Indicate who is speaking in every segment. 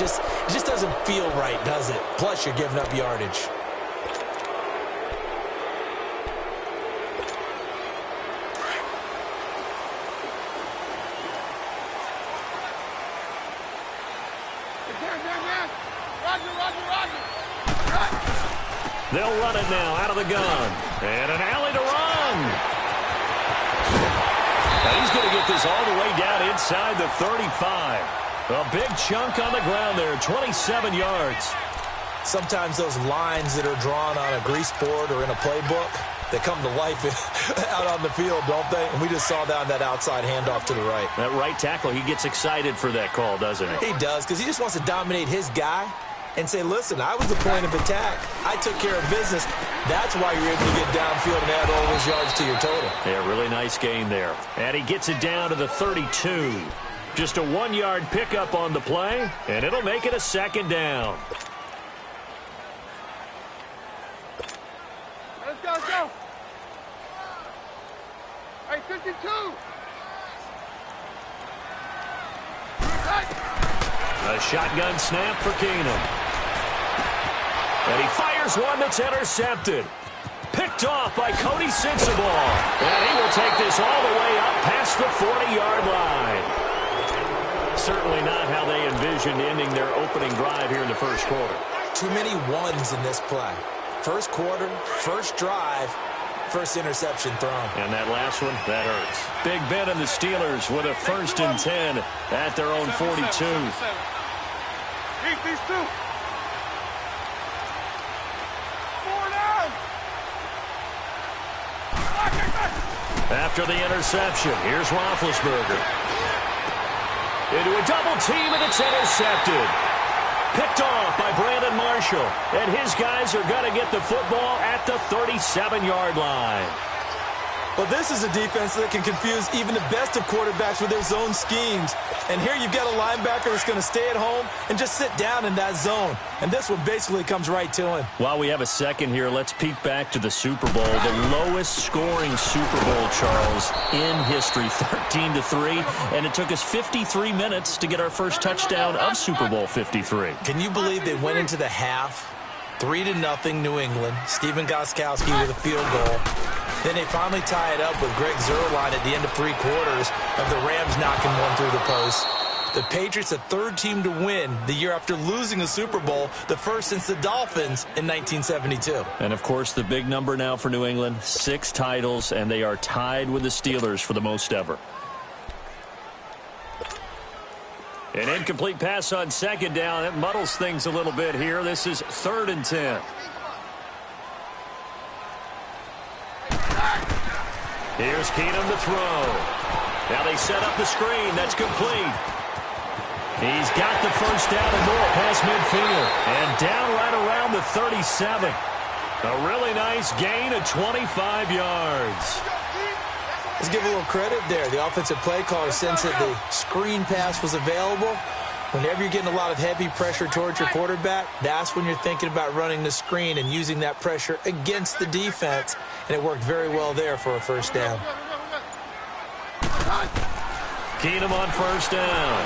Speaker 1: it just doesn't feel right, does it? Plus, you're giving up yardage.
Speaker 2: They'll run it now out of the gun. And an alley to run. Now he's going to get this all the way down inside the 35. A big chunk on the ground there, 27 yards.
Speaker 1: Sometimes those lines that are drawn on a grease board or in a playbook, they come to life out on the field, don't they? And we just saw that outside handoff to the right.
Speaker 2: That right tackle, he gets excited for that call, doesn't he?
Speaker 1: He does, because he just wants to dominate his guy and say, listen, I was the point of attack. I took care of business. That's why you're able to get downfield and add all those yards to your total.
Speaker 2: Yeah, really nice gain there. And he gets it down to the 32. Just a 1-yard pickup on the play, and it'll make it a second down.
Speaker 3: Let's go, let's go. Hey, 52.
Speaker 2: A shotgun snap for Keenum. And he fires one that's intercepted. Picked off by Cody Sensabaugh. And he will take this all the way up past the 40-yard line. Certainly not how they envisioned ending their opening drive here in the first quarter.
Speaker 1: Too many ones in this play. First quarter, first drive, first interception thrown.
Speaker 2: And that last one, that hurts. Big Ben and the Steelers with a 1st and 10 at their own 42.
Speaker 3: Beat these two. 4 down.
Speaker 2: After the interception, here's Roethlisberger. Into a double team, and it's intercepted. Picked off by Brandon Marshall. And his guys are going to get the football at the 37-yard line.
Speaker 1: Well, this is a defense that can confuse even the best of quarterbacks with their zone schemes. And here you've got a linebacker that's going to stay at home and just sit down in that zone. And this one basically comes right to him.
Speaker 2: While we have a second here, let's peek back to the Super Bowl. The lowest scoring Super Bowl, Charles, in history, 13-3. And it took us 53 minutes to get our first touchdown of Super Bowl 53.
Speaker 1: Can you believe they went into the half 3-0 New England? Steven Gostkowski with a field goal. Then they finally tie it up with Greg Zuerlein at the end of 3 quarters of the Rams knocking one through the post. The Patriots, the 3rd team to win the year after losing a Super Bowl, the first since the Dolphins in 1972. And,
Speaker 2: of course, the big number now for New England, 6 titles, and they are tied with the Steelers for the most ever. An incomplete pass on 2nd down. That muddles things a little bit here. This is 3rd and 10. Here's Keenum to throw. Now they set up the screen. That's complete. He's got the first down and more past midfield. And down right around the 37. A really nice gain of 25 yards.
Speaker 1: Let's give a little credit there. The offensive play caller sensed that the screen pass was available. Whenever you're getting a lot of heavy pressure towards your quarterback, that's when you're thinking about running the screen and using that pressure against the defense. And it worked very well there for a first down.
Speaker 2: Keenum on first down.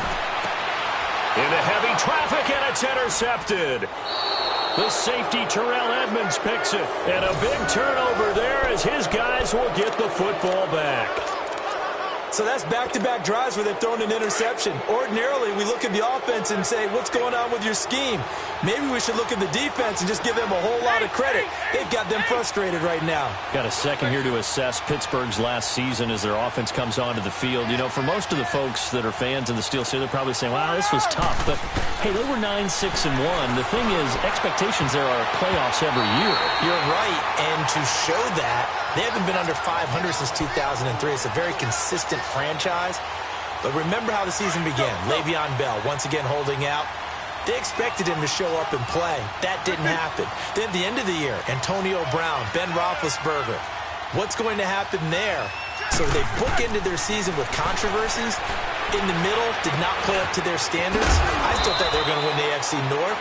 Speaker 2: Into heavy traffic, and it's intercepted. The safety, Terrell Edmonds, picks it. And a big turnover there as his guys will get the football back.
Speaker 1: So that's back-to-back drives where they've thrown an interception. Ordinarily, we look at the offense and say, what's going on with your scheme? Maybe we should look at the defense and just give them a whole lot of credit. They've got them frustrated right now.
Speaker 2: Got a second here to assess Pittsburgh's last season as their offense comes onto the field. You know, for most of the folks that are fans of the Steel City, they're probably saying, wow, this was tough. But, hey, they were 9-6-1. The thing is, expectations there are playoffs every year.
Speaker 1: You're right. And to show that, they haven't been under 500 since 2003. It's a very consistent franchise. But remember how the season began. Le'Veon Bell once again holding out. They expected him to show up and play. That didn't happen. Then at the end of the year, Antonio Brown, Ben Roethlisberger. What's going to happen there? So they bookended their season with controversies. In the middle, did not play up to their standards. I still thought they were going to win the AFC North.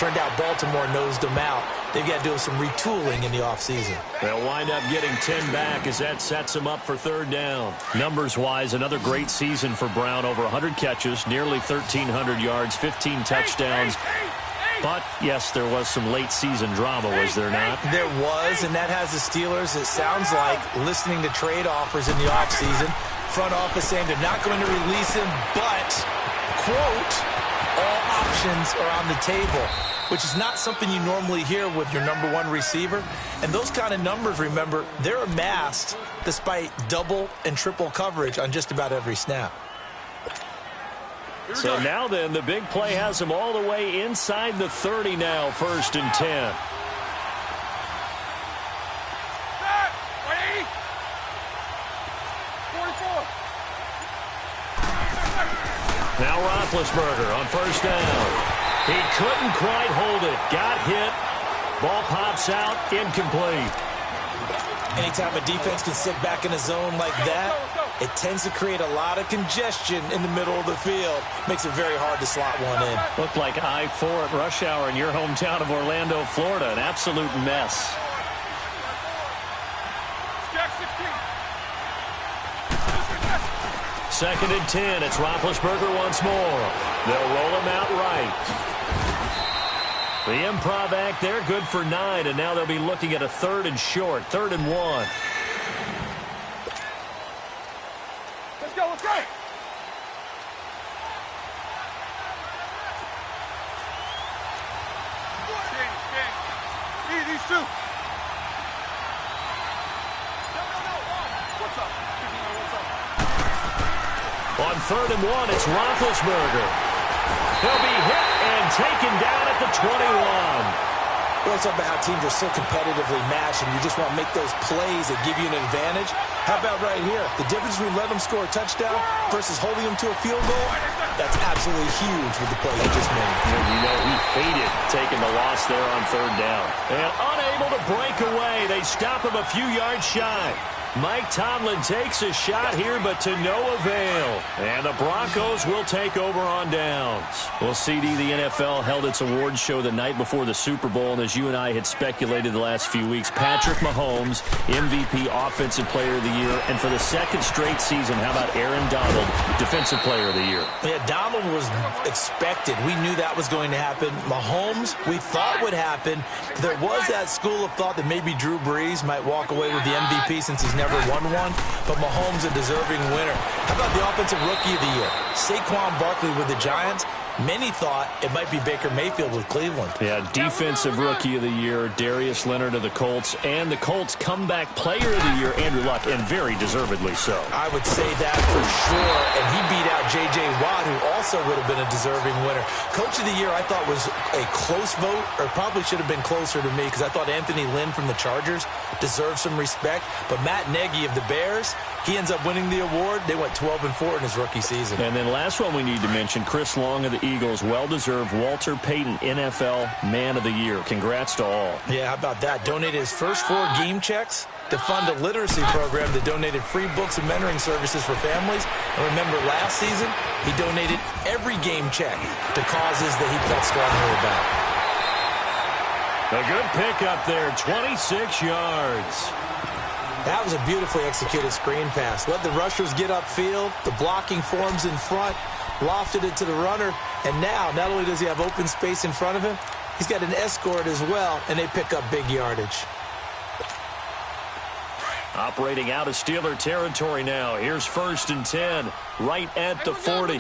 Speaker 1: Turned out Baltimore nosed them out. They've got to do some retooling in the offseason.
Speaker 2: They'll wind up getting 10 back as that sets them up for third down. Numbers-wise, another great season for Brown. Over 100 catches, nearly 1,300 yards, 15 touchdowns. But, yes, there was some late-season drama, was there not?
Speaker 1: There was, and that has the Steelers, it sounds like, listening to trade offers in the offseason. Front office saying they're not going to release him, but, quote, all options are on the table, which is not something you normally hear with your number one receiver. And those kind of numbers, remember, they're amassed despite double and triple coverage on just about every snap.
Speaker 2: So now then, the big play has them all the way inside the 30 now, 1st and 10. Now Roethlisberger on 1st down. He couldn't quite hold it. Got hit. Ball pops out. Incomplete.
Speaker 1: Anytime a defense can sit back in a zone like that, it tends to create a lot of congestion in the middle of the field. Makes it very hard to slot one in.
Speaker 2: Looked like I-4 at rush hour in your hometown of Orlando, Florida. An absolute mess. Second and 10. It's Roethlisberger once more. They'll roll him out right. The improv act there, good for 9, and now they'll be looking at a 3rd and short, 3rd and 1.
Speaker 3: Let's go, let's go. These two. What's up?
Speaker 2: On 3rd and 1, it's Roethlisberger. He'll be hit and taken down at the 21.
Speaker 1: We always talk about how teams are so competitively matched, and you just want to make those plays that give you an advantage. How about right here? The difference between letting them score a touchdown versus holding them to a field goal, that's absolutely huge with the play he just made.
Speaker 2: You know, he hated taking the loss there on 3rd down. And unable to break away, they stop him a few yards shy. Mike Tomlin takes a shot here, but to no avail. And the Broncos will take over on downs. Well, CD, the NFL held its awards show the night before the Super Bowl, and as you and I had speculated the last few weeks, Patrick Mahomes, MVP Offensive Player of the Year, and for the 2nd straight season, how about Aaron Donald, Defensive Player of the Year?
Speaker 1: Yeah, Donald was expected. We knew that was going to happen. Mahomes, we thought would happen. There was that school of thought that maybe Drew Brees might walk away with the MVP since he's never won one, but Mahomes a deserving winner. How about the Offensive Rookie of the Year? Saquon Barkley with the Giants. Many thought it might be Baker Mayfield with Cleveland.
Speaker 2: Yeah, Defensive Rookie of the Year, Darius Leonard of the Colts, and the Colts Comeback Player of the Year, Andrew Luck, and very deservedly so.
Speaker 1: I would say that for sure, and he beat out J.J. Watt, who also would have been a deserving winner. Coach of the Year, I thought, was a close vote, or probably should have been closer to me, because I thought Anthony Lynn from the Chargers deserved some respect, but Matt Nagy of the Bears, he ends up winning the award. They went 12-4 in his rookie season.
Speaker 2: And then last one we need to mention, Chris Long of the Eagles, well-deserved Walter Payton NFL Man of the Year. Congrats to all.
Speaker 1: Yeah, how about that? Donated his first 4 game checks to fund a literacy program that donated free books and mentoring services for families. And remember, last season, he donated every game check to causes that he felt strongly about.
Speaker 2: A good pickup there, 26 yards.
Speaker 1: That was a beautifully executed screen pass. Let the rushers get upfield. The blocking forms in front. Lofted it to the runner. And now, not only does he have open space in front of him, he's got an escort as well, and they pick up big yardage.
Speaker 2: Operating out of Steeler territory now. Here's 1st and 10, right at the 40.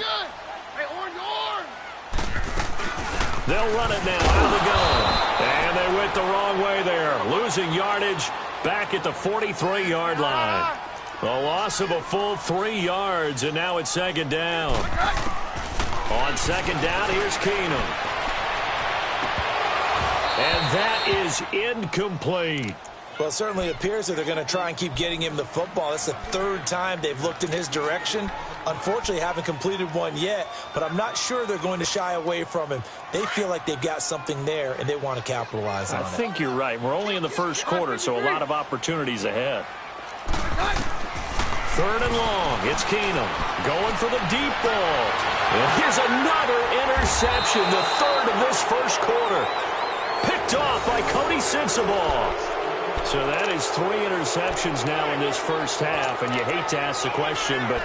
Speaker 2: They'll run it now out of the gun. And they went the wrong way there. Losing yardage back at the 43-yard line. A loss of a full 3 yards, and now it's 2nd down. On 2nd down, here's Keenum. And that is incomplete.
Speaker 1: Well, it certainly appears that they're going to try and keep getting him the football. That's the 3rd time they've looked in his direction. Unfortunately, haven't completed one yet, but I'm not sure they're going to shy away from him. They feel like they've got something there, and they want to capitalize on it.
Speaker 2: I think you're right. We're only in the 1st quarter, so a lot of opportunities ahead. 3rd and long. It's Keenum going for the deep ball. And here's another interception, the third of this first quarter. Picked off by Cody Sensabaugh. So that is 3 interceptions now in this first half, and you hate to ask the question, but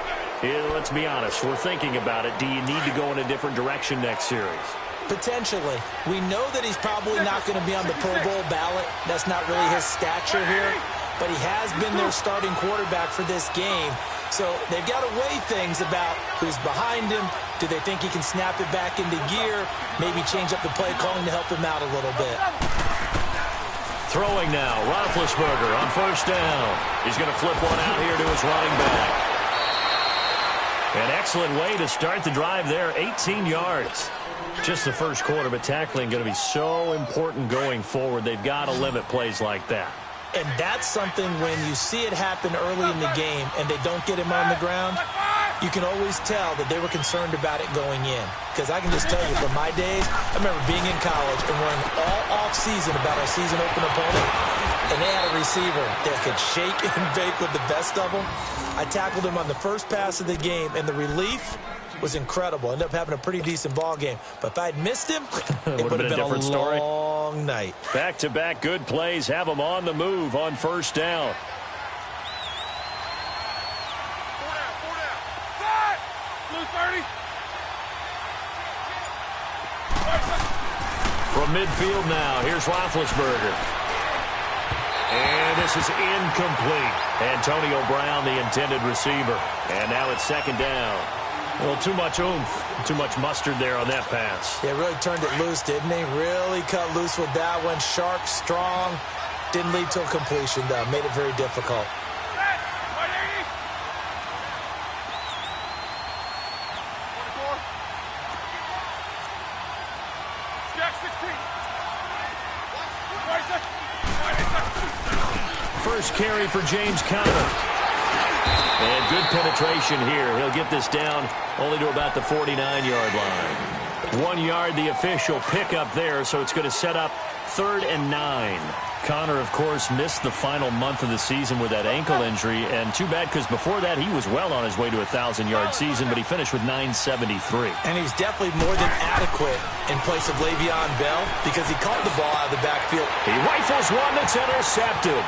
Speaker 2: let's be honest, we're thinking about it. Do you need to go in a different direction next series?
Speaker 1: Potentially. We know that he's probably not going to be on the Pro Bowl ballot. That's not really his stature here, but he has been their starting quarterback for this game. So they've got to weigh things about who's behind him. Do they think he can snap it back into gear? Maybe change up the play calling to help him out a little bit.
Speaker 2: Throwing now, Roethlisberger on first down. He's going to flip one out here to his running back. An excellent way to start the drive there, 18 yards. Just the first quarter, but tackling going to be so important going forward. They've got to limit plays like that.
Speaker 1: And that's something when you see it happen early in the game and they don't get him on the ground, you can always tell that they were concerned about it going in. Because I can just tell you, from my days, I remember being in college and worrying all off-season about our season-open opponent, and they had a receiver that could shake and bake with the best of them. I tackled him on the first pass of the game, and the relief was incredible. Ended up having a pretty decent ball game. But if I'd missed him, it would have been a long night.
Speaker 2: Back-to-back good plays have them on the move on first down. From midfield now, here's Roethlisberger. And this is incomplete. Antonio Brown, the intended receiver. And now it's second down. A little too much oomph, too much mustard there on that pass.
Speaker 1: Yeah, really turned it loose, didn't he? Really cut loose with that one. Sharp, strong. Didn't lead to a completion, though. Made it very difficult.
Speaker 2: First carry for James Conner. And good penetration here. He'll get this down only to about the 49-yard line. 1 yard, the official pickup there, so it's going to set up 3rd and 9. Conner, of course, missed the final month of the season with that ankle injury, and too bad because before that he was well on his way to a 1,000-yard season, but he finished with 973.
Speaker 1: And he's definitely more than adequate in place of Le'Veon Bell because he caught the ball out of the backfield.
Speaker 2: He rifles one that's intercepted.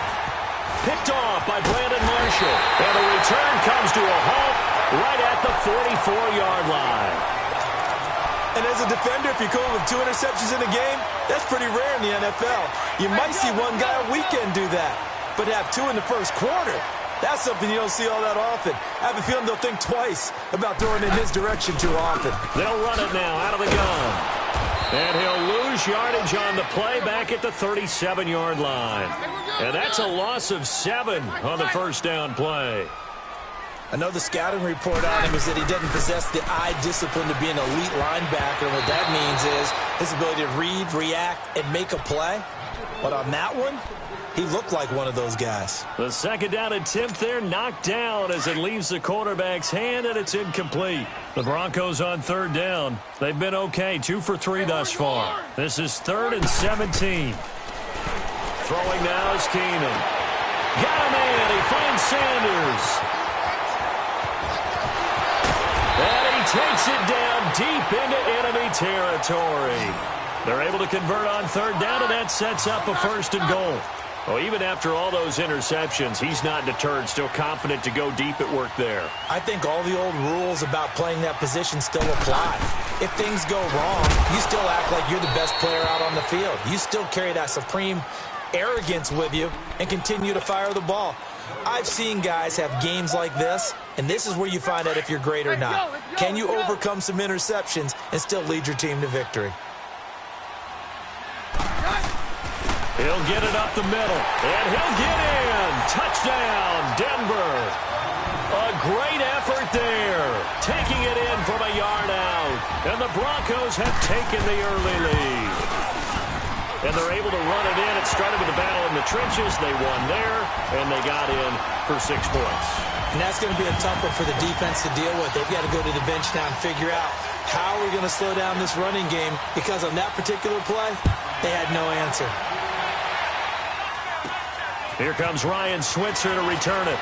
Speaker 2: Picked off by Brandon Marshall. And the return comes to a halt right at the 44-yard line.
Speaker 1: And as a defender, if you go with 2 interceptions in a game, that's pretty rare in the NFL. You might see one guy a weekend do that, but have 2 in the first quarter, that's something you don't see all that often. I have a feeling they'll think twice about throwing in his direction too often.
Speaker 2: They'll run it now out of the gun. And he'll lose yardage on the play back at the 37-yard line. And that's a loss of 7 on the first down play.
Speaker 1: I know the scouting report on him is that he doesn't possess the eye discipline to be an elite linebacker. What that means is his ability to read, react, and make a play. But on that one, he looked like one of those guys.
Speaker 2: The second down attempt there knocked down as it leaves the quarterback's hand, and it's incomplete. The Broncos on 3rd down. They've been okay, 2 for 3 thus far. This is 3rd and 17. Throwing now is Keenum. Got him in. He finds Sanders. And he takes it down deep into enemy territory. They're able to convert on 3rd down, and that sets up a 1st and goal. Well, even after all those interceptions, he's not deterred, still confident to go deep at work there.
Speaker 1: I think all the old rules about playing that position still apply. If things go wrong, you still act like you're the best player out on the field. You still carry that supreme arrogance with you and continue to fire the ball. I've seen guys have games like this, and this is where you find out if you're great or not. Can you overcome some interceptions and still lead your team to victory?
Speaker 2: He'll get it up the middle, and he'll get in. Touchdown, Denver. A great effort there, taking it in from a yard out. And the Broncos have taken the early lead. And they're able to run it in. It started with a battle in the trenches. They won there, and they got in for 6 points.
Speaker 1: And that's going to be a tough one for the defense to deal with. They've got to go to the bench now and figure out how we're going to slow down this running game, because on that particular play, they had no answer. Here comes Ryan Switzer to return it.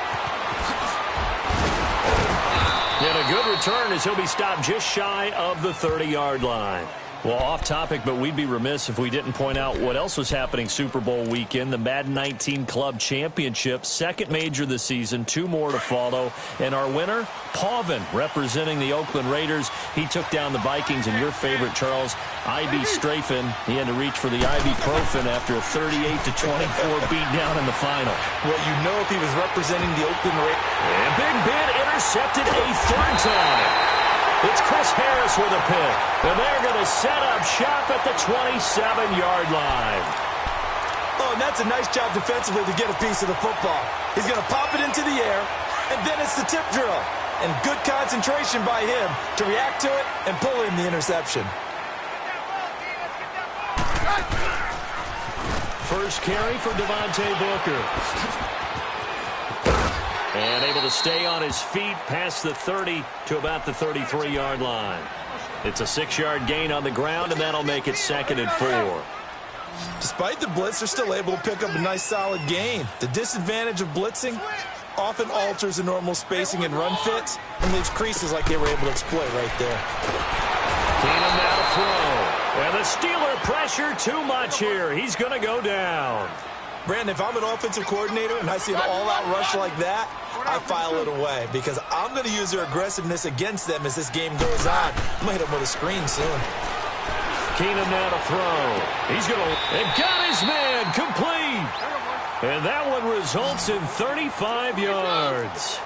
Speaker 2: And a good return as he'll be stopped just shy of the 30-yard line. Well, off topic, but we'd be remiss if we didn't point out what else was happening Super Bowl weekend. The Madden 19 Club Championship, second major this season, 2 more to follow. And our winner, Pauvin, representing the Oakland Raiders. He took down the Vikings, and your favorite, Charles, I.B. Strafen. He had to reach for the ibuprofen after a 38-24 beatdown in the final.
Speaker 1: Well, you know if he was representing the Oakland Raiders.
Speaker 2: And Big Ben intercepted a third time. It's Chris Harris with a pick, and they're going to set up shop at the 27-yard line.
Speaker 1: Oh, and that's a nice job defensively to get a piece of the football. He's going to pop it into the air, and then it's the tip drill. And good concentration by him to react to it and pull in the interception.
Speaker 2: First carry for Devontae Booker. And able to stay on his feet past the 30 to about the 33-yard line. It's a 6-yard gain on the ground, and that'll make it 2nd and 4.
Speaker 1: Despite the blitz, they're still able to pick up a nice solid gain. The disadvantage of blitzing often alters the normal spacing and run fits and leaves creases like they were able to exploit right there.
Speaker 2: Keenum now to throw. And the Steeler pressure too much here. He's going to go down.
Speaker 1: Brandon, if I'm an offensive coordinator and I see an all-out rush like that, I file it away because I'm going to use their aggressiveness against them as this game goes on. I'm going to hit them with a screen soon.
Speaker 2: Keenum now to throw. He's going to... And got his man complete. And that one results in 35 yards.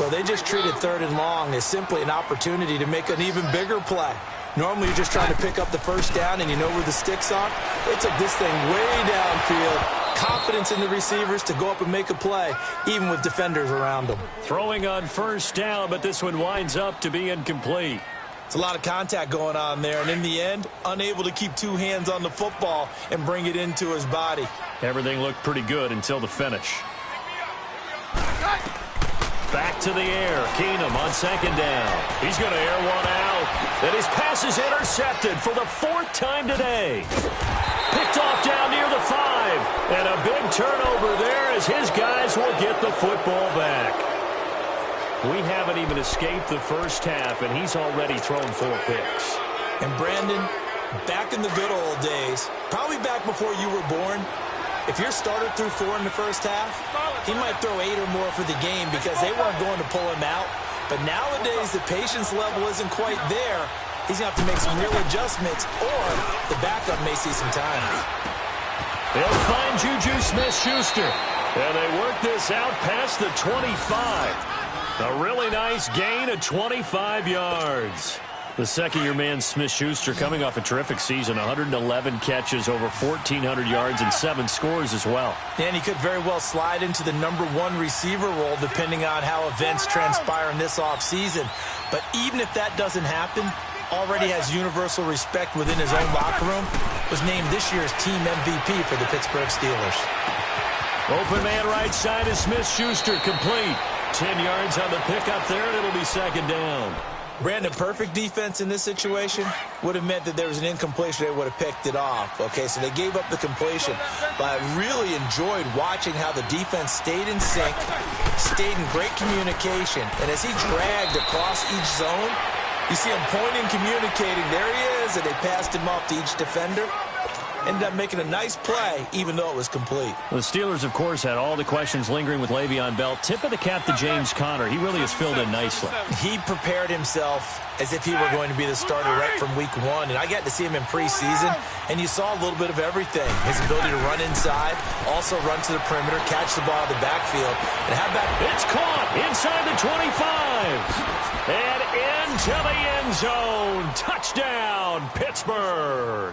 Speaker 1: Well, they just treated 3rd and long as simply an opportunity to make an even bigger play. Normally, you're just trying to pick up the first down and you know where the sticks are. They took this thing way downfield. Confidence in the receivers to go up and make a play, even with defenders around them.
Speaker 2: Throwing on first down, but this one winds up to be incomplete.
Speaker 1: It's a lot of contact going on there, and in the end, unable to keep 2 hands on the football and bring it into his body.
Speaker 2: Everything looked pretty good until the finish. Back to the air. Keenum on 2nd down. He's going to air one out. And his pass is intercepted for the 4th time today. Picked off down near the 5. And a big turnover there as his guys will get the football back. We haven't even escaped the first half, and he's already thrown 4 picks.
Speaker 1: And Brandon, back in the good old days, probably back before you were born, if your starter threw 4 in the first half, he might throw 8 or more for the game because they weren't going to pull him out. But nowadays, the patience level isn't quite there. He's going to have to make some real adjustments, or the backup may see some time.
Speaker 2: They'll find Juju Smith-Schuster. And they work this out past the 25. A really nice gain of 25 yards. The second-year man, Smith-Schuster, coming off a terrific season, 111 catches, over 1,400 yards, and 7 scores as well.
Speaker 1: And he could very well slide into the #1 receiver role, depending on how events transpire in this offseason. But even if that doesn't happen, already has universal respect within his own locker room, was named this year's team MVP for the Pittsburgh Steelers.
Speaker 2: Open man right side is Smith-Schuster, complete. 10 yards on the pickup there, and it'll be 2nd down.
Speaker 1: Brandon, perfect defense in this situation would have meant that there was an incompletion. They would have picked it off. Okay, so they gave up the completion. But I really enjoyed watching how the defense stayed in sync, stayed in great communication. And as he dragged across each zone, you see him pointing, communicating. There he is, and they passed him off to each defender. Ended up making a nice play, even though it was complete.
Speaker 2: The Steelers, of course, had all the questions lingering with Le'Veon Bell. Tip of the cap to James Conner. He really has filled in nicely.
Speaker 1: He prepared himself as if he were going to be the starter right from week 1. And I got to see him in preseason, and you saw a little bit of everything. His ability to run inside, also run to the perimeter, catch the ball in the backfield. And have back.
Speaker 2: It's caught inside the 25. And into the end zone. Touchdown, Pittsburgh.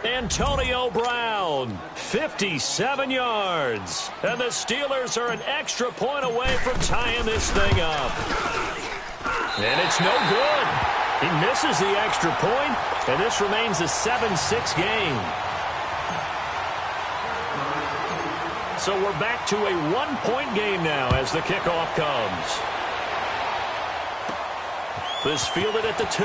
Speaker 2: Antonio Brown, 57 yards. And the Steelers are an extra point away from tying this thing up. And it's no good. He misses the extra point, and this remains a 7-6 game. So we're back to a 1-point game now as the kickoff comes. This fielded at the 2.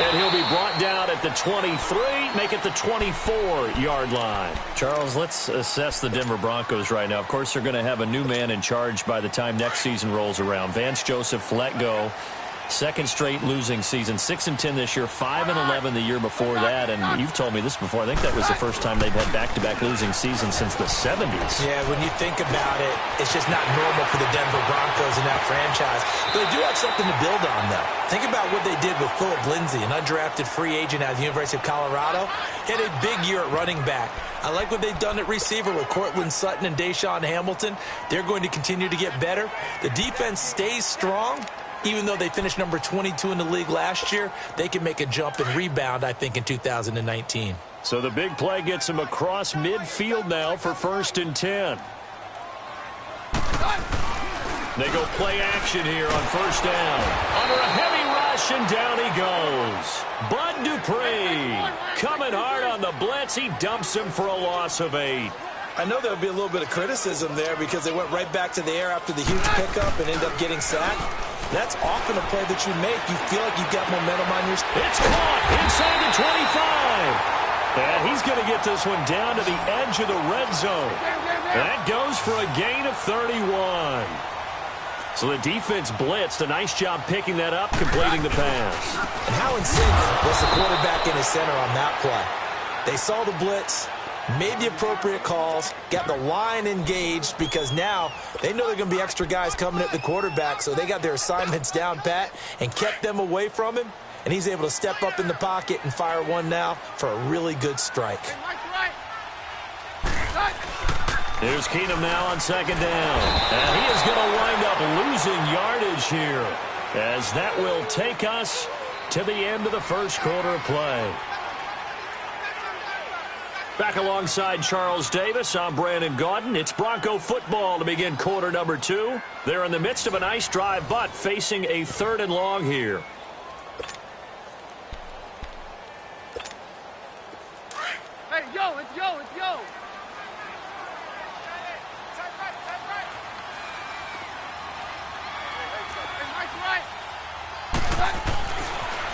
Speaker 2: And And he'll be brought down at the 23, make it the 24-yard line.
Speaker 4: Charles, let's assess the Denver Broncos right now. Of course, they're going to have a new man in charge by the time next season rolls around. Vance Joseph let go. Second straight losing season, 6-10 this year, 5-11 the year before that. And you've told me this before. I think that was the first time they've had back-to-back losing seasons since the 70s.
Speaker 1: Yeah, when you think about it, it's just not normal for the Denver Broncos in that franchise. But they do have something to build on, though. Think about what they did with Philip Lindsay, an undrafted free agent out of the University of Colorado. He had a big year at running back. I like what they've done at receiver with Cortland Sutton and Deshaun Hamilton. They're going to continue to get better. The defense stays strong. Even though they finished number 22 in the league last year, they can make a jump and rebound, I think, in 2019.
Speaker 2: So the big play gets him across midfield now for 1st and 10. They go play action here on 1st down. Under a heavy rush, and down he goes. Bud Dupree coming hard on the blitz. He dumps him for a loss of 8.
Speaker 1: I know there would be a little bit of criticism there because they went right back to the air after the huge pickup and end up getting sacked. That's often a play that you make. You feel like you've got momentum on your side.
Speaker 2: It's caught inside the 25. And he's going to get this one down to the edge of the red zone. That goes for a gain of 31. So the defense blitzed. A nice job picking that up, completing the pass.
Speaker 1: And how in sync was the quarterback in his center on that play? They saw the blitz, made the appropriate calls, got the line engaged because now they know they're going to be extra guys coming at the quarterback, so they got their assignments down pat and kept them away from him, and he's able to step up in the pocket and fire one now for a really good strike.
Speaker 2: Here's Keenum now on 2nd down, and he is going to wind up losing yardage here as that will take us to the end of the first quarter of play. Back alongside Charles Davis, I'm Brandon Gaudin. It's Bronco football to begin quarter number 2. They're in the midst of a nice drive, but facing a 3rd and long here.
Speaker 3: Hey, yo, it's yo, it's yo.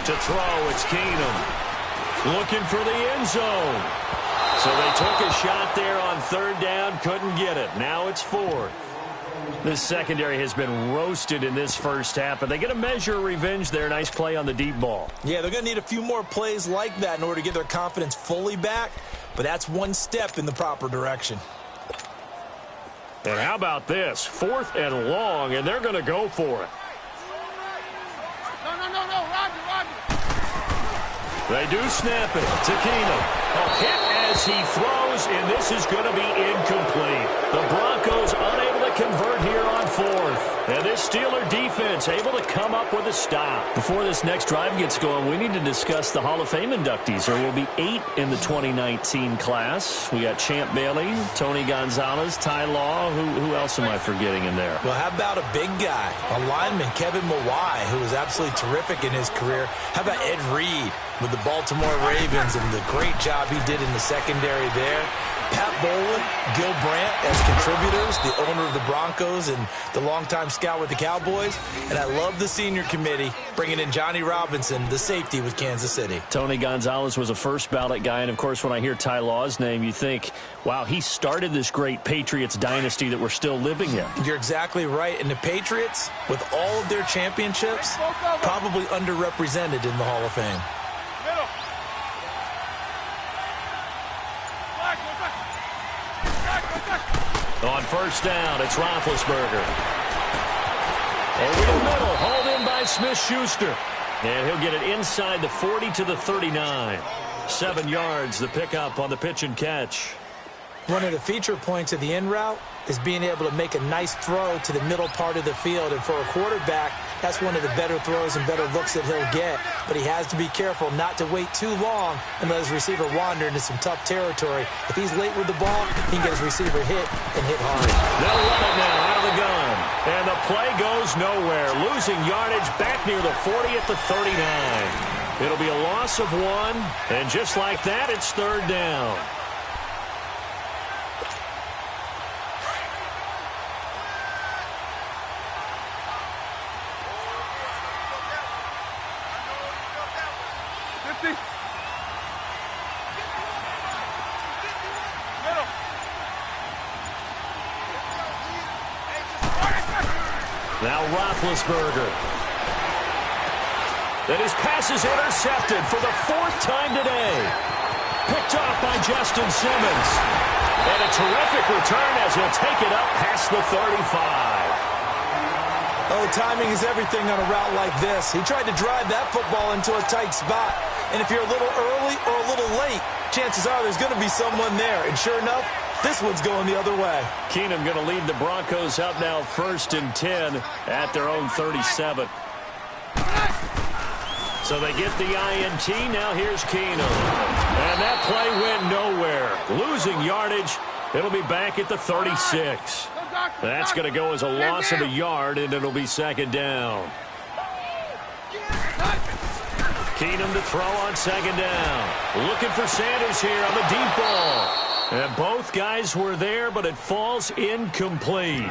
Speaker 2: To throw, it's Keenum. Looking for the end zone. So they took a shot there on 3rd down, couldn't get it. Now it's 4th. This secondary has been roasted in this first half, but they get a measure of revenge there. Nice play on the deep ball.
Speaker 1: Yeah, they're going to need a few more plays like that in order to get their confidence fully back, but that's one step in the proper direction.
Speaker 2: And how about this? 4th and long, and they're going to go for it.
Speaker 3: No, Roger.
Speaker 2: They do snap it to Keenum. A hit as he throws, and this is going to be incomplete. The Broncos unable to convert here on 4th. And this Steeler defense able to come up with a stop.
Speaker 4: Before this next drive gets going, we need to discuss the Hall of Fame inductees. There will be 8 in the 2019 class. We got Champ Bailey, Tony Gonzalez, Ty Law. Who else am I forgetting in there?
Speaker 1: Well, how about a big guy, a lineman, Kevin Mawai, who was absolutely terrific in his career. How about Ed Reed with the Baltimore Ravens and the great job he did in the secondary there. Pat Bowlen, Gil Brandt as contributors, the owner of the Broncos and the longtime scout with the Cowboys. And I love the senior committee bringing in Johnny Robinson, the safety with Kansas City.
Speaker 4: Tony Gonzalez was a first ballot guy. And, of course, when I hear Ty Law's name, you think, wow, he started this great Patriots dynasty that we're still living in.
Speaker 1: You're exactly right. And the Patriots, with all of their championships, probably underrepresented in the Hall of Fame.
Speaker 2: On 1st down, it's Roethlisberger. Over the middle, hauled in by Smith-Schuster. And he'll get it inside the 40 to the 39. 7 yards, the pickup on the pitch and catch.
Speaker 1: One of the feature points of the in route is being able to make a nice throw to the middle part of the field. And for a quarterback, that's one of the better throws and better looks that he'll get. But he has to be careful not to wait too long and let his receiver wander into some tough territory. If he's late with the ball, he can get his receiver hit and hit hard.
Speaker 2: They'll run it now out of the gun. And the play goes nowhere. Losing yardage back near the 40 at the 39. It'll be a loss of 1. And just like that, it's 3rd down.
Speaker 3: 50. Middle.
Speaker 2: Now Roethlisberger. And his pass is intercepted for the 4th time today. Picked off by Justin Simmons. And a terrific return as he'll take it up past the 35.
Speaker 1: Oh, timing is everything on a route like this. He tried to drive that football into a tight spot. And if you're a little early or a little late, chances are there's going to be someone there. And sure enough, this one's going the other way.
Speaker 2: Keenum going to lead the Broncos up now 1st and 10 at their own 37. So they get the INT. Now here's Keenum. And that play went nowhere. Losing yardage. It'll be back at the 36. That's going to go as a loss of a yard, and it'll be 2nd down. Keenum to throw on 2nd down. Looking for Sanders here on the deep ball. And both guys were there, but it falls incomplete.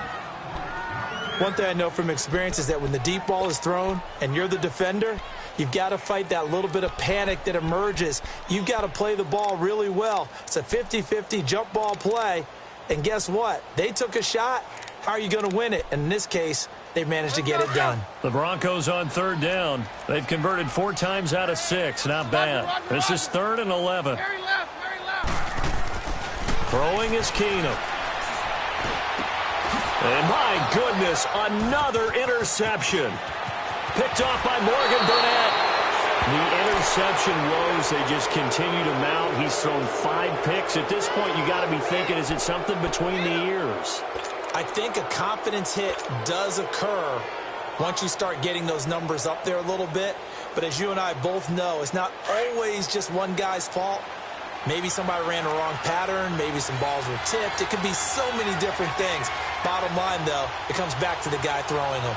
Speaker 1: One thing I know from experience is that when the deep ball is thrown and you're the defender, you've got to fight that little bit of panic that emerges. You've got to play the ball really well. It's a 50-50 jump ball play. And guess what? They took a shot. How are you going to win it? And in this case, they managed to get it done.
Speaker 2: The Broncos on 3rd down. They've converted 4 times out of 6. Not bad. This is 3rd and 11.
Speaker 3: Very left, very left.
Speaker 2: Throwing is Keenum. And my goodness, another interception. Picked off by Morgan Burnett. The interception woes, they just continue to mount. He's thrown 5 picks. At this point, you got to be thinking, is it something between the ears?
Speaker 1: I think a confidence hit does occur once you start getting those numbers up there a little bit. But as you and I both know, it's not always just one guy's fault. Maybe somebody ran the wrong pattern. Maybe some balls were tipped. It could be so many different things. Bottom line, though, it comes back to the guy throwing them.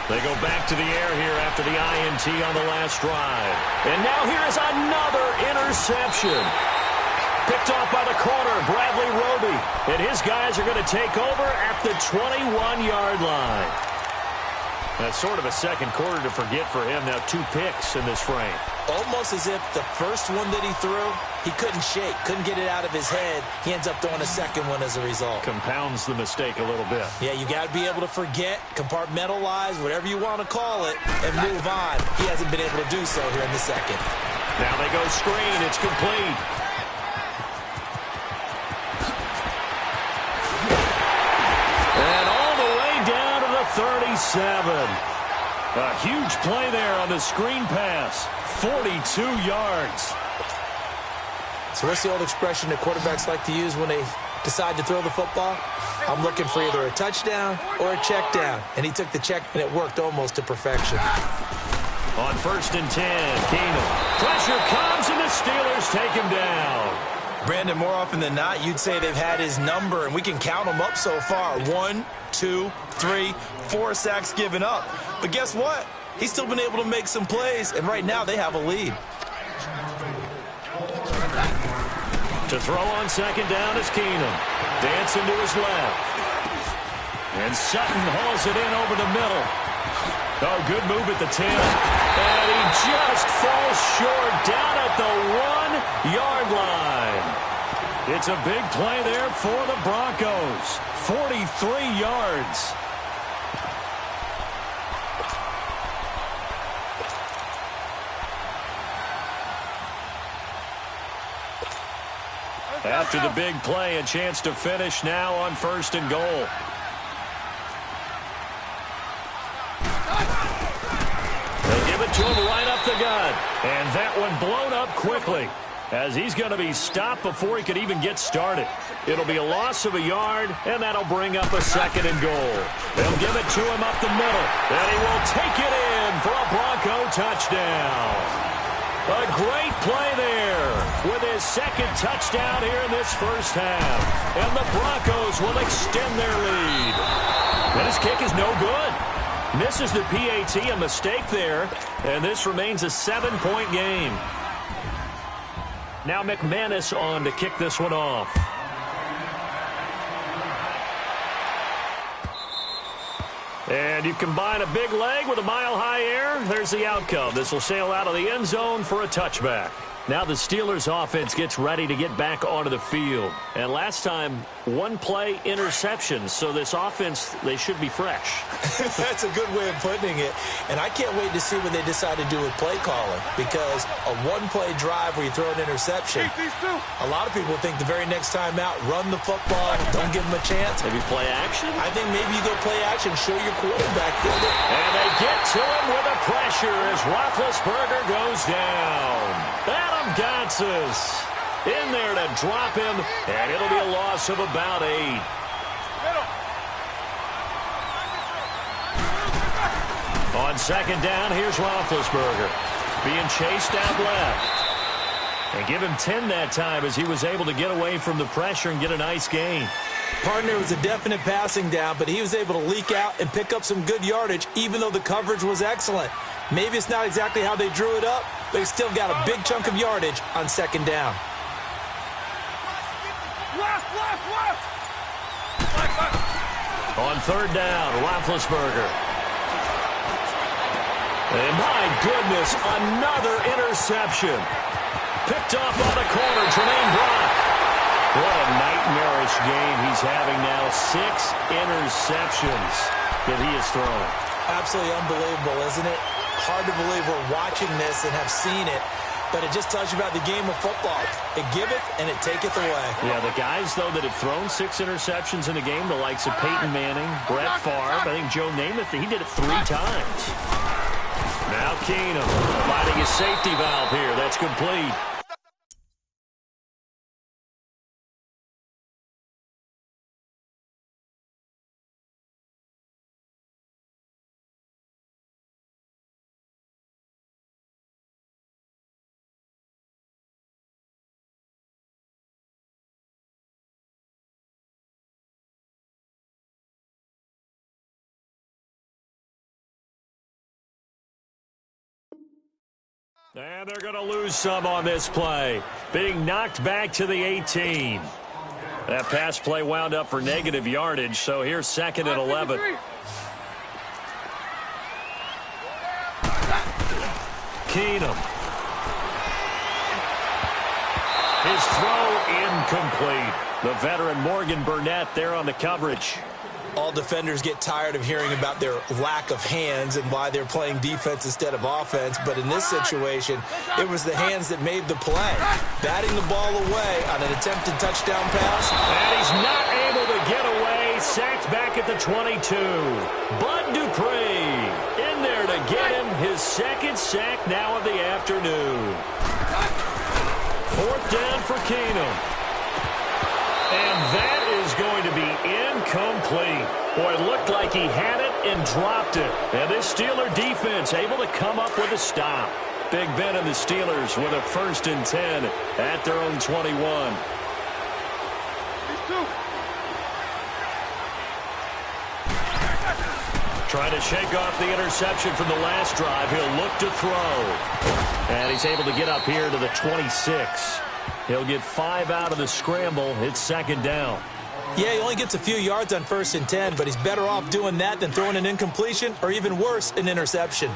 Speaker 2: They go back to the air here after the INT on the last drive. And now here is another interception. Picked off by the corner, Bradley Roby. And his guys are going to take over at the 21-yard line. That's sort of a second quarter to forget for him. Now 2 picks in this frame.
Speaker 1: Almost as if the first one that he threw, he couldn't shake, couldn't get it out of his head. He ends up throwing a second one as a result.
Speaker 2: Compounds the mistake a little bit.
Speaker 1: Yeah, you got to be able to forget, compartmentalize, whatever you want to call it, and move on. He hasn't been able to do so here in the second.
Speaker 2: Now they go screen. It's complete. And all the way down to the 37. A huge play there on the screen pass. 42 yards.
Speaker 1: So what's the old expression that quarterbacks like to use when they decide to throw the football? I'm looking for either a touchdown or a check down. And he took the check, and it worked almost to perfection.
Speaker 2: On 1st and 10, Keenum. Pressure comes, and the Steelers take him down.
Speaker 1: Brandon, more often than not, you'd say they've had his number, and we can count them up so far. 1, 2, 3, 4 sacks given up. But guess what? He's still been able to make some plays, and right now they have a lead.
Speaker 2: To throw on 2nd down is Keenum. Dancing to his left. And Sutton hauls it in over the middle. Oh, good move at the 10. And he just falls short down at the 1-yard line. It's a big play there for the Broncos. 43 yards. After the big play, a chance to finish now on 1st and goal. They give it to him right up the gut. And that one blown up quickly as he's going to be stopped before he could even get started. It'll be a loss of a yard, and that'll bring up a 2nd and goal. They'll give it to him up the middle, and he will take it in for a Bronco touchdown. A great play there with his 2nd touchdown here in this first half. And the Broncos will extend their lead. And his kick is no good. Misses the PAT, a mistake there. And this remains a 7-point game. Now McManus on to kick this one off. And you combine a big leg with a mile-high air, there's the outcome. This will sail out of the end zone for a touchback. Now the Steelers offense gets ready to get back onto the field. And last time, one play interception. So this offense, they should be fresh.
Speaker 1: That's a good way of putting it. And I can't wait to see what they decide to do with play calling. Because a one-play drive where you throw an interception, a lot of people think the very next time out, run the football, don't give them a chance.
Speaker 2: Maybe play action?
Speaker 1: I think maybe you go play action, show your quarterback.
Speaker 2: And they get to him with the pressure as Roethlisberger goes down. Adam Gotsis in there to drop him, and it'll be a loss of about 8. On second down, here's Roethlisberger being chased out left. And give him 10 that time as he was able to get away from the pressure and get a nice gain.
Speaker 1: Partner was a definite passing down, but he was able to leak out and pick up some good yardage, even though the coverage was excellent. Maybe it's not exactly how they drew it up, but he still got a big chunk of yardage on second down.
Speaker 2: On third down, Roethlisberger. And my goodness, another interception. Picked off by the corner, Tremaine Brock. What a nightmarish game he's having now. 6 interceptions that he has thrown.
Speaker 1: Absolutely unbelievable, isn't it? Hard to believe we're watching this and have seen it, but it just tells you about the game of football. It giveth and it taketh away.
Speaker 2: Yeah, the guys, though, that have thrown 6 interceptions in a game, the likes of Peyton Manning, Brett Favre, I think Joe Namath, he did it 3 times. Now Keenum finding his safety valve here. That's complete. And they're going to lose some on this play. Being knocked back to the 18. That pass play wound up for negative yardage, so here's second and 11. Keenum. His throw incomplete. The veteran Morgan Burnett there on the coverage.
Speaker 1: All defenders get tired of hearing about their lack of hands and why they're playing defense instead of offense. But in this situation, it was the hands that made the play. Batting the ball away on an attempted touchdown pass.
Speaker 2: And he's not able to get away. Sacked back at the 22. Bud Dupree in there to get him his second sack now of the afternoon. Fourth down for Keenum. And that is going to be incomplete. Boy, it looked like he had it and dropped it. And this Steeler defense able to come up with a stop. Big Ben and the Steelers with a 1st and 10 at their own 21. Trying to shake off the interception from the last drive. He'll look to throw. And he's able to get up here to the 26. He'll get 5 out of the scramble. It's second down.
Speaker 1: Yeah, he only gets a few yards on 1st and 10, but he's better off doing that than throwing an incompletion or even worse, an interception.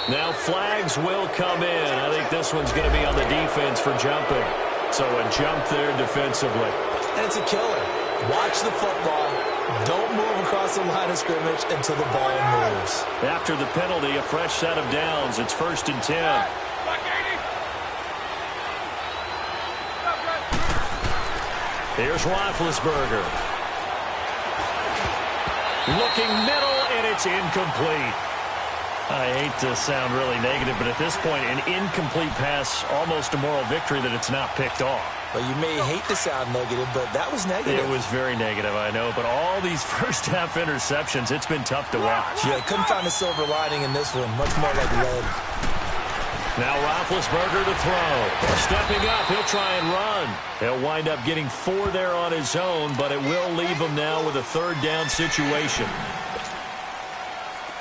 Speaker 2: Now flags will come in. I think this one's going to be on the defense for jumping. So a jump there defensively.
Speaker 1: And it's a killer. Watch the football. Don't move across the line of scrimmage until the ball moves.
Speaker 2: After the penalty, a fresh set of downs. It's 1st and 10. Here's Roethlisberger. Looking middle, and it's incomplete. I hate to sound really negative, but at this point, an incomplete pass, almost a moral victory that it's not picked off.
Speaker 1: Well, you may hate to sound negative, but that was negative.
Speaker 2: It was very negative, I know. But all these first-half interceptions, it's been tough to watch.
Speaker 1: Yeah, couldn't find a silver lining in this one. Much more like lead.
Speaker 2: Now Roethlisberger to throw. Stepping up, he'll try and run. He'll wind up getting 4 there on his own, but it will leave him now with a 3rd down situation.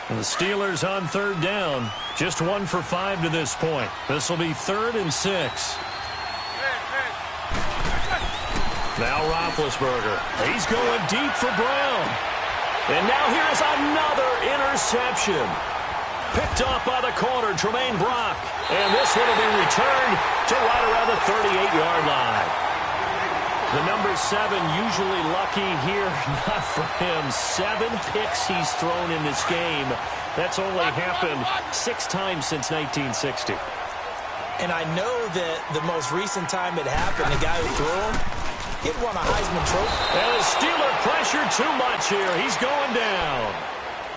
Speaker 2: And the Steelers on 3rd down, just 1 for 5 to this point. This will be 3rd and 6. Now Roethlisberger. He's going deep for Brown. And now here's another interception. Picked off by the corner, Tremaine Brock. And this one will be returned to right around the 38-yard line. The number 7 usually lucky here. Not for him. 7 picks he's thrown in this game. That's only happened 6 times since 1960.
Speaker 1: And I know that the most recent time it happened, the guy who threw him, he won a Heisman Trophy.
Speaker 2: And the Steeler pressure too much here. He's going down.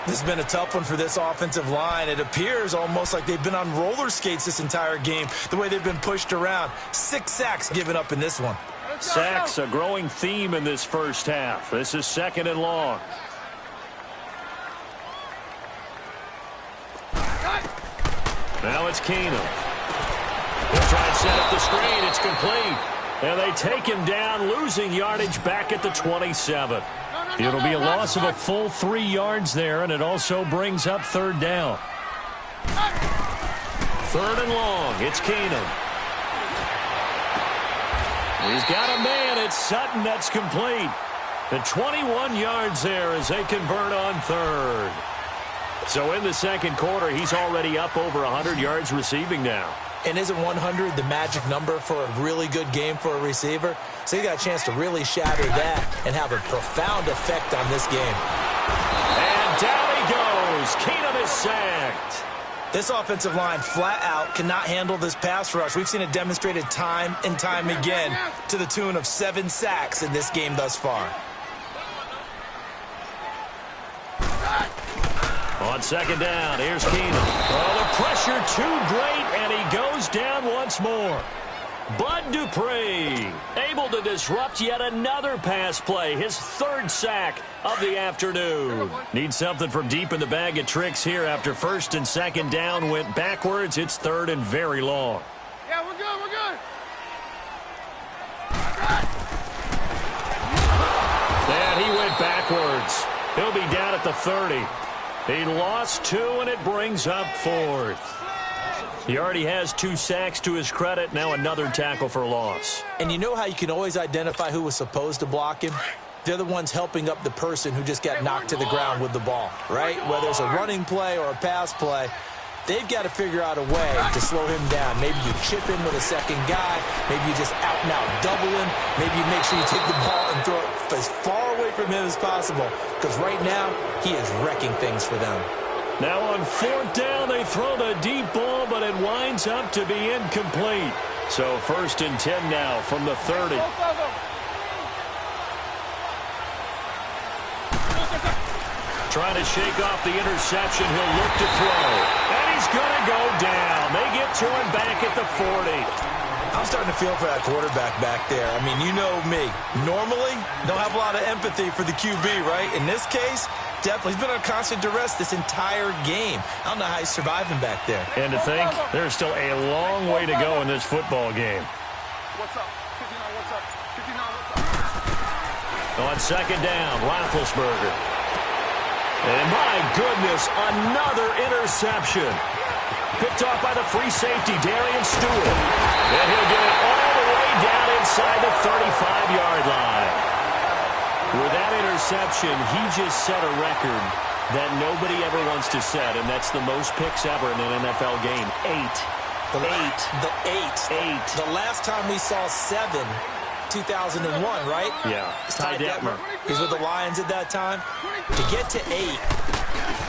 Speaker 1: This has been a tough one for this offensive line. It appears almost like they've been on roller skates this entire game, the way they've been pushed around. 6 sacks given up in this one.
Speaker 2: Sacks, a growing theme in this first half. This is 2nd and long. Now it's Keenum. He'll try and set up the screen. It's complete. And they take him down, losing yardage back at the 27. It'll be a loss of a full 3 yards there, and it also brings up 3rd down. 3rd and long. It's Keenum. He's got a man. It's Sutton. That's complete. The 21 yards there as they convert on 3rd. So in the 2nd quarter, he's already up over 100 yards receiving now.
Speaker 1: And isn't 100 the magic number for a really good game for a receiver? So he got a chance to really shatter that and have a profound effect on this game.
Speaker 2: And down he goes. Keenum is sacked.
Speaker 1: This offensive line flat out cannot handle this pass rush. We've seen it demonstrated time and time again to the tune of 7 sacks in this game thus far.
Speaker 2: On 2nd down, here's Keenum. Oh, the pressure too great, and he goes down once more. Bud Dupree able to disrupt yet another pass play, his 3rd sack of the afternoon. Needs something from deep in the bag of tricks here after 1st and 2nd down went backwards. It's 3rd and very long.
Speaker 3: Yeah, we're good, we're good.
Speaker 2: And he went backwards. He'll be down at the 30. He lost 2, and it brings up 4th. He already has 2 sacks to his credit. Now another tackle for loss.
Speaker 1: And you know how you can always identify who was supposed to block him? They're the ones helping up the person who just got knocked to the ground with the ball, right? Whether it's a running play or a pass play, they've got to figure out a way to slow him down. Maybe you chip in with a 2nd guy. Maybe you just out-and-out double him. Maybe you make sure you take the ball and throw it as far away from him as possible. Because right now, he is wrecking things for them.
Speaker 2: Now on 4th down, they throw the deep ball, but it winds up to be incomplete. So 1st and 10 now from the 30. Trying to shake off the interception. He'll look to throw. And he's going to go down. They get to him back at the 40.
Speaker 1: I'm starting to feel for that quarterback back there. I mean, you know me. Normally, don't have a lot of empathy for the QB, right? In this case, definitely. He's been under constant duress this entire game. I don't know how he's surviving back there.
Speaker 2: And to think, there's still a long way to go in this football game.
Speaker 3: What's up? 59, what's up? 59, what's up?
Speaker 2: On 2nd down, Roethlisberger. And my goodness, another interception. Picked off by the free safety, Darian Stewart. And he'll get it all the way down inside the 35-yard line. With that interception, he just set a record that nobody ever wants to set, and that's the most picks ever in an NFL game. 8.
Speaker 1: The last time we saw 7, 2001, right?
Speaker 2: Yeah. Ty Detmer.
Speaker 1: He's with the Lions at that time. To get to 8,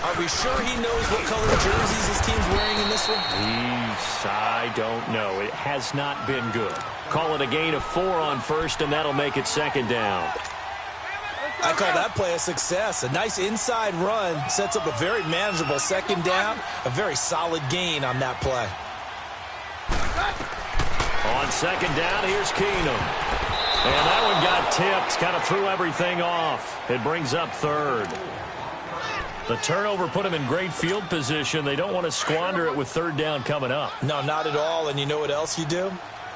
Speaker 1: are we sure he knows what color jerseys his team's wearing in this one?
Speaker 2: I don't know. It has not been good. Call it a gain of 4 on 1st, and that'll make it 2nd down.
Speaker 1: I call that play a success. A nice inside run sets up a very manageable 2nd down. A very solid gain on that play.
Speaker 2: On 2nd down, here's Keenum. And that one got tipped, kind of threw everything off. It brings up 3rd. The turnover put him in great field position. They don't want to squander it with 3rd down coming up.
Speaker 1: No, not at all. And you know what else you do?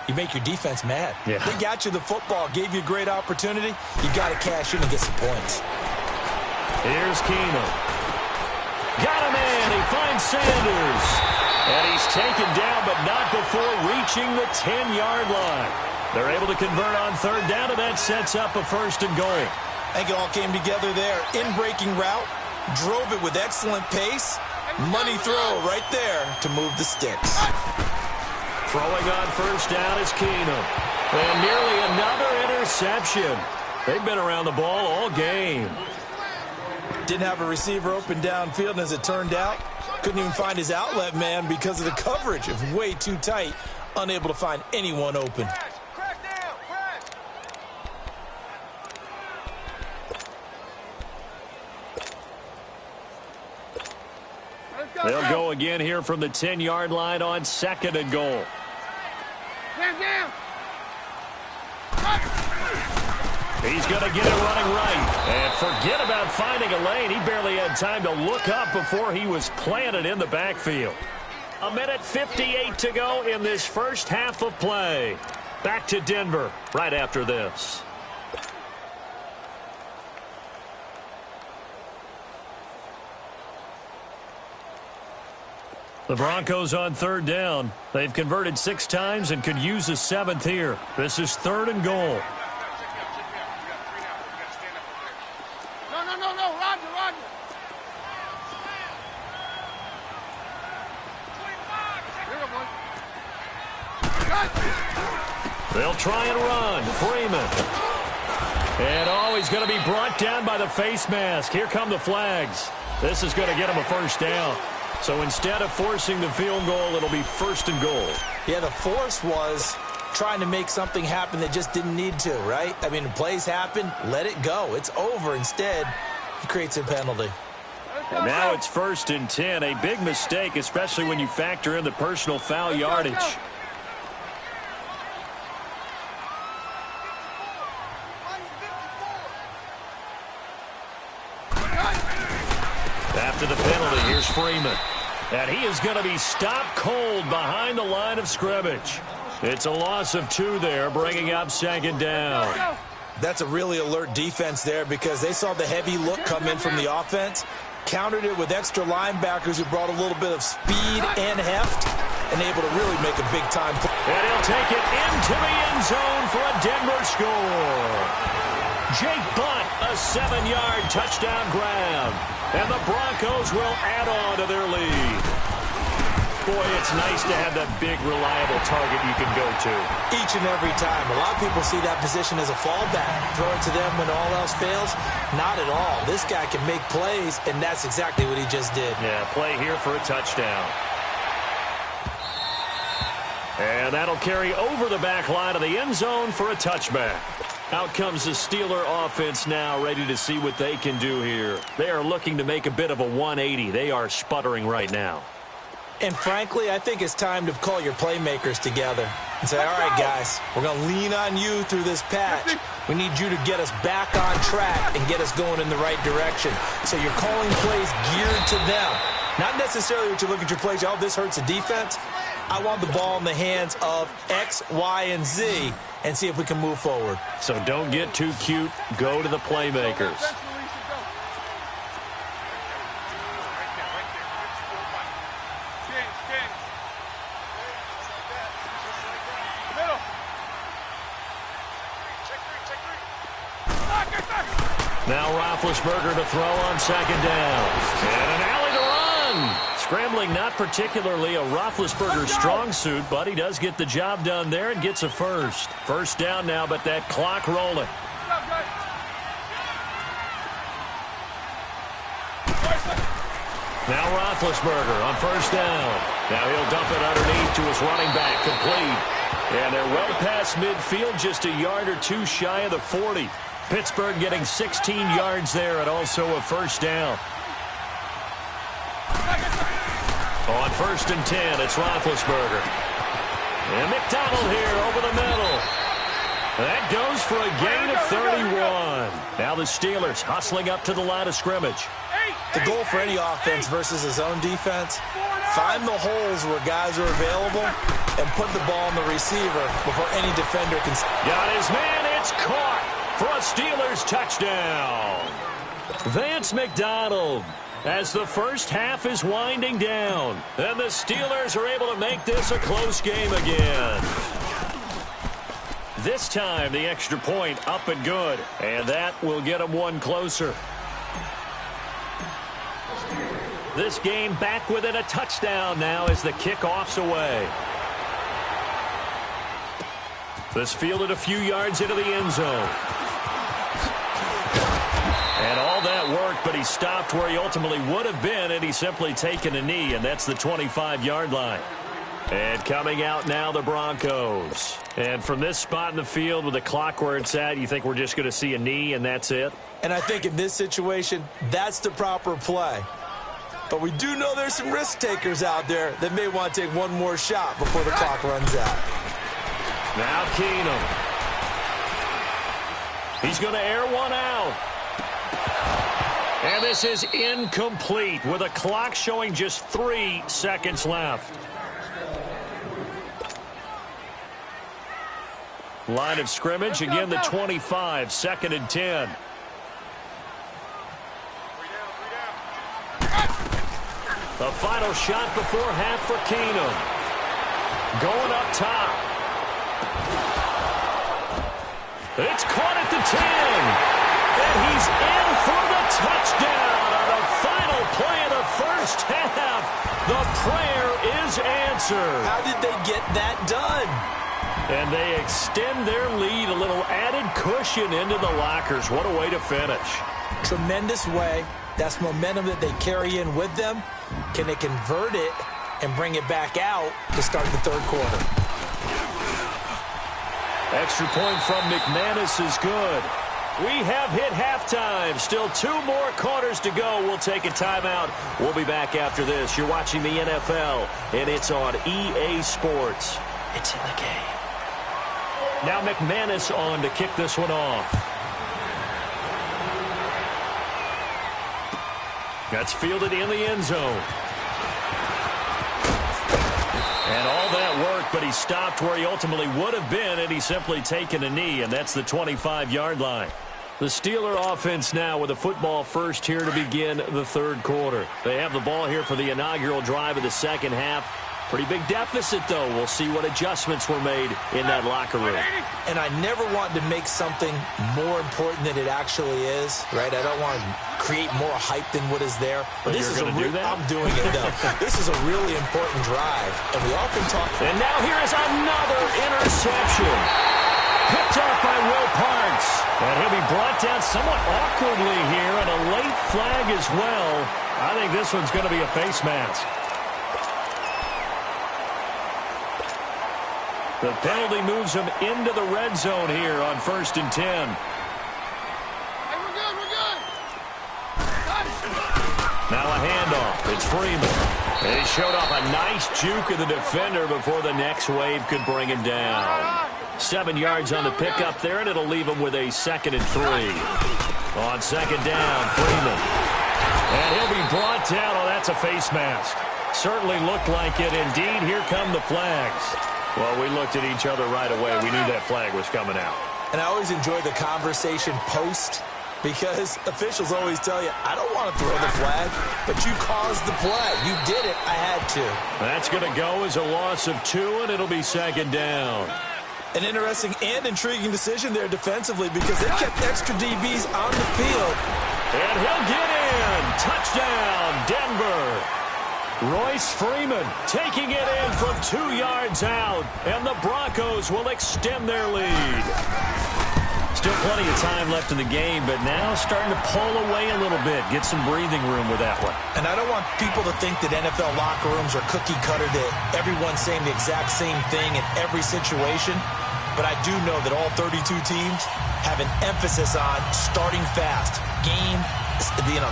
Speaker 1: You make your defense mad.
Speaker 2: Yeah.
Speaker 1: They got you the football, gave you a great opportunity. You got to cash in and get some points.
Speaker 2: Here's Keenum. Got a man. He finds Sanders. And he's taken down, but not before reaching the 10-yard line.
Speaker 4: They're able to convert on third down, and that sets up a 1st and goal.
Speaker 1: I think it all came together there. In-breaking route, drove it with excellent pace. Money throw right there to move the sticks.
Speaker 4: Throwing on 1st down is Keenum. And nearly another interception. They've been around the ball all game.
Speaker 1: Didn't have a receiver open downfield, and as it turned out, couldn't even find his outlet man because of the coverage. It was way too tight, unable to find anyone open.
Speaker 4: They'll go again here from the 10-yard line on 2nd and goal. He's going to get it running right. And forget about finding a lane. He barely had time to look up before he was planted in the backfield. 1:58 to go in this first half of play. Back to Denver right after this. The Broncos on 3rd down. They've converted 6 times and could use a 7th here. This is 3rd and goal.
Speaker 3: No, Roger.
Speaker 4: They'll try and run. Freeman. And he's going to be brought down by the face mask. Here come the flags. This is going to get him a 1st down. So instead of forcing the field goal, it'll be 1st and goal.
Speaker 1: Yeah, the force was trying to make something happen that just didn't need to, right? I mean, plays happen, let it go. It's over. Instead, he creates a penalty.
Speaker 4: And now it's 1st and 10. A big mistake, especially when you factor in the personal foul yardage. After the penalty, here's Freeman. And he is going to be stopped cold behind the line of scrimmage. It's a loss of 2 there, bringing up 2nd down.
Speaker 1: That's a really alert defense there because they saw the heavy look come in from the offense, countered it with extra linebackers who brought a little bit of speed and heft, and able to really make a big-time play.
Speaker 4: And he'll take it into the end zone for a Denver score. Jake Butt, a 7-yard touchdown grab. And the Broncos will add on to their lead. Boy, it's nice to have that big, reliable target you can go to.
Speaker 1: Each and every time. A lot of people see that position as a fallback. Throw it to them when all else fails. Not at all. This guy can make plays, and that's exactly what he just did.
Speaker 4: Yeah, play here for a touchdown. And that'll carry over the back line of the end zone for a touchback. Out comes the Steeler offense now, ready to see what they can do here. They are looking to make a bit of a 180. They are sputtering right now.
Speaker 1: And frankly, I think it's time to call your playmakers together and say, all right, guys, we're going to lean on you through this patch. We need you to get us back on track and get us going in the right direction. So you're calling plays geared to them. Not necessarily what you look at your plays, oh, this hurts the defense. I want the ball in the hands of X, Y, and Z and see if we can move forward.
Speaker 4: So don't get too cute. Go to the playmakers. Now Roethlisberger to throw on 2nd down. And an alley to run. Scrambling not particularly a Roethlisberger strong suit, but he does get the job done there and gets a 1st. 1st down now, but that clock rolling. Now Roethlisberger on 1st down. Now he'll dump it underneath to his running back, complete. And they're well past midfield, just a yard or 2 shy of the 40. Pittsburgh getting 16 yards there and also a 1st down. On 1st and 10, it's Roethlisberger. And McDonald here over the middle. That goes for a gain of 31. Now the Steelers hustling up to the line of scrimmage.
Speaker 1: The goal for any offense versus his own defense, find the holes where guys are available and put the ball on the receiver before any defender can.
Speaker 4: Got his man, it's caught for a Steelers touchdown. Vance McDonald, as the first half is winding down, and the Steelers are able to make this a close game again. This time, the extra point up and good. And that will get them one closer. This game back within a touchdown now as the kickoff's away. This fielded a few yards into the end zone. And all that work, but he stopped where he ultimately would have been had he simply taken a knee, and that's the 25-yard line. And coming out now, the Broncos. And from this spot in the field with the clock where it's at, you think we're just going to see a knee and that's it?
Speaker 1: And I think in this situation, that's the proper play. But we do know there's some risk takers out there that may want to take one more shot before the clock runs out.
Speaker 4: Now Keenum. He's going to air one out. And this is incomplete with a clock showing just 3 seconds left. Line of scrimmage, again the 25, 2nd and 10. The final shot before half for Keenum. Going up top. It's caught at the 10. And he's in for the touchdown on the final play of the first half. The prayer is answered.
Speaker 1: How did they get that done?
Speaker 4: And they extend their lead, a little added cushion into the lockers. What a way to finish.
Speaker 1: Tremendous way. That's momentum that they carry in with them. Can they convert it and bring it back out to start the third quarter?
Speaker 4: Extra point from McManus is good. We have hit halftime. Still 2 more quarters to go. We'll take a timeout. We'll be back after this. You're watching the NFL, and it's on EA Sports. It's in the game. Now McManus on to kick this one off. That's fielded in the end zone. And all that work, but he stopped where he ultimately would have been had he simply taken a knee, and that's the 25-yard line. The Steeler offense now with a football first here to begin the third quarter. They have the ball here for the inaugural drive of the second half. Pretty big deficit, though. We'll see what adjustments were made in that locker room.
Speaker 1: And I never want to make something more important than it actually is, right? I don't want to create more hype than what is there. But this is
Speaker 4: going to do that?
Speaker 1: I'm doing it, though. This is a really important drive. And we often talk.
Speaker 4: And now here is another interception. Picked up by Will Parks. And he'll be brought down somewhat awkwardly here, and a late flag as well. I think this one's going to be a face mask. The penalty moves him into the red zone here on 1st and 10.
Speaker 3: Hey, we're good, we're good.
Speaker 4: Now a handoff. It's Freeman. And he showed off a nice juke of the defender before the next wave could bring him down. 7 yards on the pickup there, and it'll leave him with a 2nd and 3. On 2nd down, Freeman. And he'll be brought down. Oh, that's a face mask. Certainly looked like it. Indeed, here come the flags. Well, we looked at each other right away. We knew that flag was coming out.
Speaker 1: And I always enjoy the conversation post because officials always tell you, I don't want to throw the flag, but you caused the play. You did it. I had to.
Speaker 4: That's going to go as a loss of 2, and it'll be 2nd down.
Speaker 1: An interesting and intriguing decision there defensively because they kept extra DBs on the field.
Speaker 4: And he'll get in. Touchdown, Denver. Royce Freeman taking it in from 2 yards out, and the Broncos will extend their lead. Still plenty of time left in the game, but now starting to pull away a little bit, get some breathing room with that one.
Speaker 1: And I don't want people to think that NFL locker rooms are cookie cutter, that everyone's saying the exact same thing in every situation. But I do know that all 32 teams have an emphasis on starting fast. Game,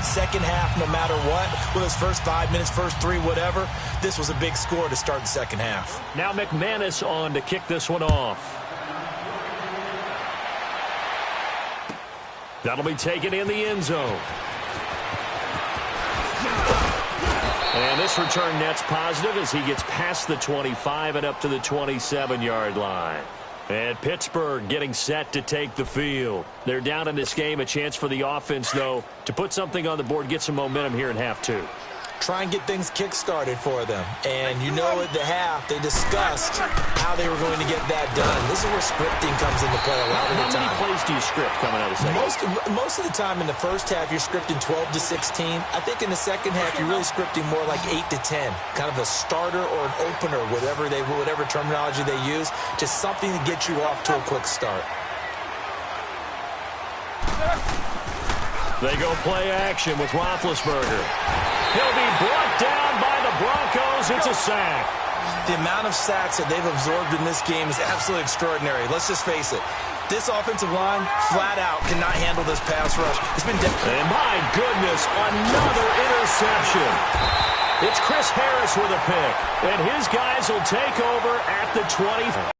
Speaker 1: second half, no matter what. Whether it's first 5 minutes, first 3, whatever. This was a big score to start the second half.
Speaker 4: Now McManus on to kick this one off. That'll be taken in the end zone. And this return net's positive as he gets past the 25 and up to the 27-yard line. And Pittsburgh getting set to take the field. They're down in this game. A chance for the offense, though, to put something on the board, get some momentum here in half 2.
Speaker 1: try and get things kick-started for them. And you know at the half, they discussed how they were going to get that done. This is where scripting comes into play a lot of the time.
Speaker 4: How many plays do you script coming out of the second?
Speaker 1: Most of the time in the first half, you're scripting 12 to 16. I think in the second half, you're really scripting more like 8 to 10. Kind of a starter or an opener, whatever terminology they use. Just something to get you off to a quick start.
Speaker 2: They go play action with Roethlisberger. He'll be brought down by the Broncos. It's a sack.
Speaker 1: The amount of sacks that they've absorbed in this game is absolutely extraordinary. Let's just face it. This offensive line, flat out, cannot handle this pass rush. It's been
Speaker 2: and my goodness, another interception. It's Chris Harris with a pick, and his guys will take over at the 20.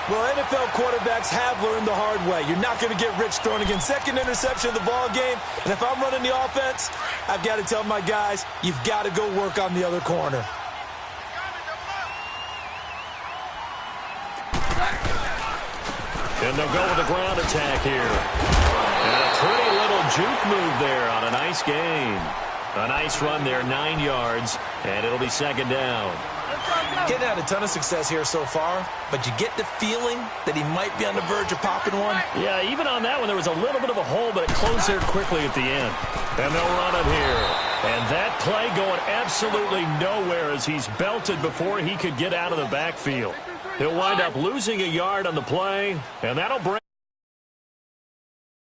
Speaker 1: Well, NFL quarterbacks have learned the hard way. You're not going to get rich throwing again. Second interception of the ball game. And if I'm running the offense, I've got to tell my guys, you've got to go work on the other corner.
Speaker 2: And they'll go with a ground attack here. And a pretty little juke move there on a nice gain. A nice run there, 9 yards, and it'll be second down.
Speaker 1: Getting had a ton of success here so far, but you get the feeling that he might be on the verge of popping one.
Speaker 2: Yeah, even on that one, there was a little bit of a hole, but it closed there quickly at the end. And they'll run it here. And that play going absolutely nowhere as he's belted before he could get out of the backfield. He'll wind up losing a yard on the play, and that'll bring